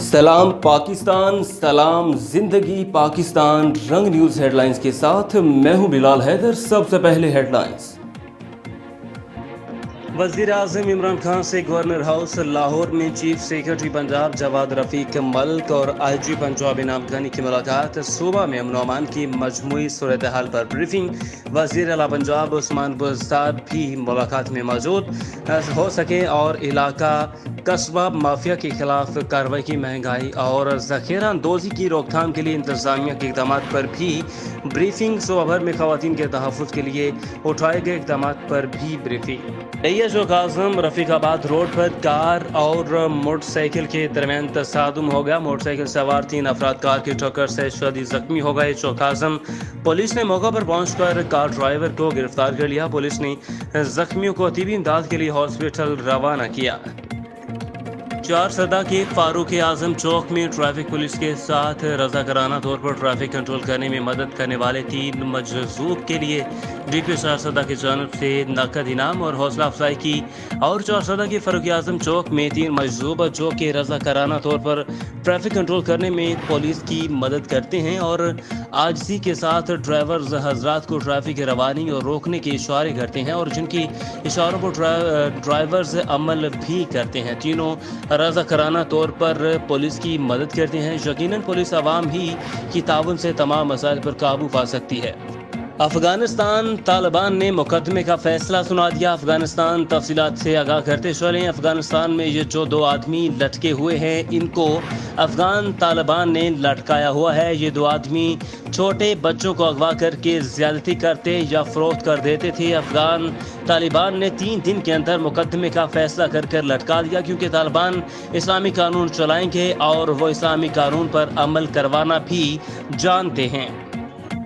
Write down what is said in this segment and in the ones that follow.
سلام پاکستان، سلام زندگی پاکستان۔ رنگ نیوز ہیڈ لائنز کے ساتھ میں ہوں بلال حیدر۔ سب سے پہلے ہیڈ لائنز۔ وزیر اعظم عمران خان سے گورنر ہاؤس لاہور میں چیف سیکرٹری پنجاب جواد رفیق ملک اور آئی جی پنجاب انعام غنی کی ملاقات۔ صوبہ میں امن و امان کی مجموعی صورتحال پر بریفنگ۔ وزیر اعلیٰ پنجاب عثمان بزدار بھی ملاقات میں موجود ہو سکے اور علاقہ قصبہ مافیا کے خلاف کارروائی کی، مہنگائی اور ذخیرہ اندوزی کی روک تھام کے لیے انتظامیہ کے اقدامات پر بھی بریفنگ۔ صوبہ بھر میں خواتین کے تحفظ کے لیے اٹھائے گئے اقدامات پر بھی بریفنگ۔ چوک اعظم رفیق آباد روڈ پر کار اور موٹر سائیکل کے درمیان تصادم ہو گیا۔ موٹر سائیکل سوار 3 افراد کار کی ٹکر سے شدید زخمی ہو گئے۔ چوک اعظم پولیس نے موقع پر پہنچ کر کار ڈرائیور کو گرفتار کر لیا۔ پولیس نے زخمیوں کو طبی امداد کے لیے ہاسپٹل روانہ کیا۔ چارسدہ کے فاروق اعظم چوک میں ٹریفک پولیس کے ساتھ رضاکارانہ طور پر ٹریفک کنٹرول کرنے میں مدد کرنے والے 3 مجذوب کے لیے ڈی پی چارسدہ کی جانب سے نقد انعام اور حوصلہ افزائی کی، اور چارسدہ کے فاروق اعظم چوک میں 3 مجذوب جو کہ رضاکارانہ طور پر ٹریفک کنٹرول کرنے میں پولیس کی مدد کرتے ہیں اور عاجزی کے ساتھ ڈرائیورز حضرات کو ٹریفک کی روانی اور روکنے کے اشارے کرتے ہیں اور جن کی اشاروں پر ڈرائیورز عمل بھی کرتے ہیں، تینوں رضاکارانہ طور پر پولیس کی مدد کرتے ہیں۔ یقیناً پولیس عوام ہی کی تعاون سے تمام مسائل پر قابو پا سکتی ہے۔ افغانستان طالبان نے مقدمے کا فیصلہ سنا دیا۔ افغانستان تفصیلات سے آگاہ کرتے چلیں۔ افغانستان میں یہ جو 2 آدمی لٹکے ہوئے ہیں ان کو افغان طالبان نے لٹکایا ہوا ہے۔ یہ 2 آدمی چھوٹے بچوں کو اغوا کر کے زیادتی کرتے یا فروخت کر دیتے تھے۔ افغان طالبان نے 3 دن کے اندر مقدمے کا فیصلہ کر لٹکا دیا، کیونکہ طالبان اسلامی قانون چلائیں گے اور وہ اسلامی قانون پر عمل کروانا بھی جانتے ہیں۔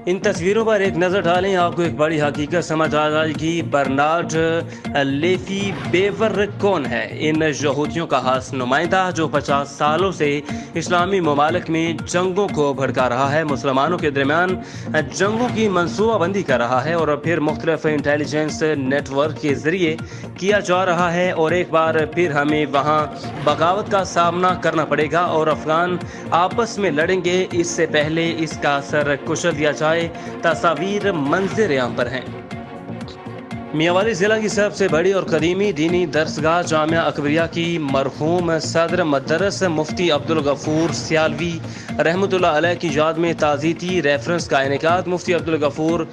ان تصویروں پر ایک نظر ڈالیں، آپ کو ایک بڑی حقیقت سمجھ آ جائے گی۔ برنارڈ لیفی بیور کون ہے؟ ان یہودیوں کا خاص نمائندہ جو 50 سالوں سے اسلامی ممالک میں جنگوں کو بھڑکا رہا ہے، مسلمانوں کے درمیان جنگوں کی منصوبہ بندی کر رہا ہے اور پھر مختلف انٹیلیجنس نیٹ ورک کے ذریعے کیا جا رہا ہے، اور ایک بار پھر ہمیں وہاں بغاوت کا سامنا کرنا پڑے گا اور افغان آپس میں لڑیں گے۔ اس سے پہلے اس کا سر کچل دیا جائے۔ تصاویر منظر عام پر ہیں۔ میاوالی ضلع کی سب سے بڑی اور قدیمی دینی درسگاہ جامعہ اکبریہ کی مرحوم صدر مدرس مفتی عبدالغفور سیالوی رحمۃ اللہ علیہ کی یاد میں تعزیتی ریفرنس کا انعقاد۔ مفتی عبدالغفور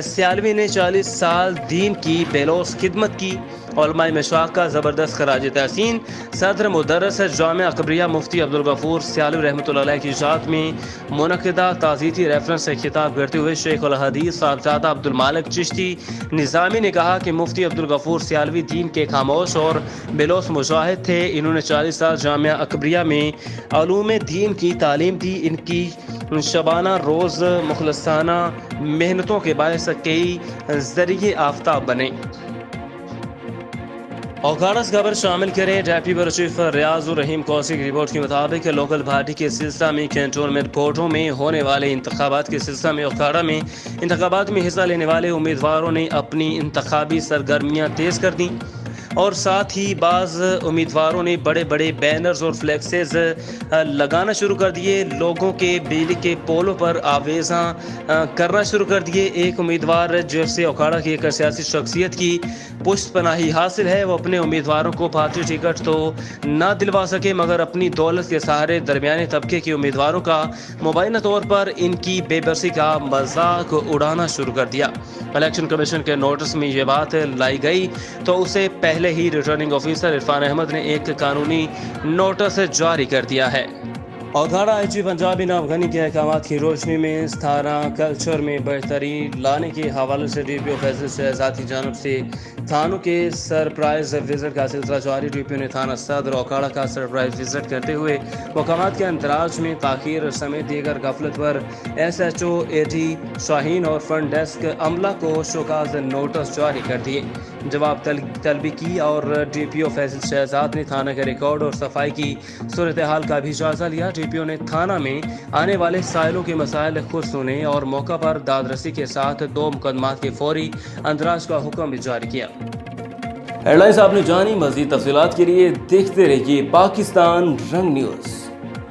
سیالوی نے 40 سال دین کی بےلوث خدمت کی۔ علماء مشاق کا زبردست خراج تحسین۔ صدر مدرس جامعہ اکبریہ مفتی عبدالغفور سیالوی رحمۃ اللہ علیہ کی یاد میں منعقدہ تعزیتی ریفرنس سے خطاب کرتے ہوئے شیخ الحدیث صاحبزادہ عبدالمالک چشتی نظامی نے کہا کہ مفتی عبدالغفور سیالوی دین کے خاموش اور بےلوث مجاہد تھے۔ انہوں نے 40 سال جامعہ اکبریہ میں علوم دین کی تعلیم دی۔ ان کی شبانہ روز مخلصانہ محنتوں کے باعث کئی ذریعے آفتاب بنے۔ اوکھاڑا سے خبر شامل کریں۔ ڈیپٹی بیورو چیف ریاض الرحیم کوسی کی رپورٹ کے مطابق لوکل باڈی کے سلسلہ میں کینٹونمنٹ بورڈوں میں ہونے والے انتخابات کے سلسلہ میں اوکھاڑا میں انتخابات میں حصہ لینے والے امیدواروں نے اپنی انتخابی سرگرمیاں تیز کر دیں، اور ساتھ ہی بعض امیدواروں نے بڑے بڑے بینرز اور فلیکسز لگانا شروع کر دیے، لوگوں کے بجلی کے پولوں پر آویزاں کرنا شروع کر دیے۔ ایک امیدوار جیسے اوکھاڑا کی ایک سیاسی شخصیت کی پشت پناہی حاصل ہے، وہ اپنے امیدواروں کو پارٹی ٹکٹ تو نہ دلوا سکے مگر اپنی دولت کے سہارے درمیانے طبقے کے امیدواروں کا مبینہ طور پر ان کی بے بسی کا مذاق اڑانا شروع کر دیا۔ الیکشن کمیشن کے نوٹس میں یہ بات لائی گئی تو اسے پہلے ہی ریٹرننگ آفیسر عرفان احمد نے ایک قانونی نوٹس جاری کر دیا ہے۔ اوکھاڑا آئی جی پنجاب انعام غنی کے احکامات کی روشنی میں تھانہ کلچر میں بہتری لانے کے حوالے سے ڈی پی او فیصل شہزاد کی جانب سے تھانوں کے سرپرائز وزٹ کا سلسلہ جاری۔ ڈی پی او نے تھانہ صدر اوکھاڑا کا سرپرائز وزٹ کرتے ہوئے مقامات کے اندراج میں تاخیر سمیت دیگر غفلت پر ایس ایچ او اے ڈی شاہین اور فرنٹ ڈیسک عملہ کو شوکاز نوٹس جاری کر دیے، جواب طلبی کی، اور ڈی پی او فیصل شہزاد نے تھانہ کے ریکارڈ اور صفائی کی صورتحال کا بھی جائزہ لیا۔ ڈی پی او نے تھانہ میں آنے والے سائلوں کے مسائل خود سنے اور موقع پر داد رسی کے ساتھ 2 مقدمات کے فوری اندراج کا حکم بھی جاری کیا۔ ہیڈ لائنز آپ نے جانی، مزید تفصیلات کے لیے دیکھتے رہیے پاکستان رنگ نیوز۔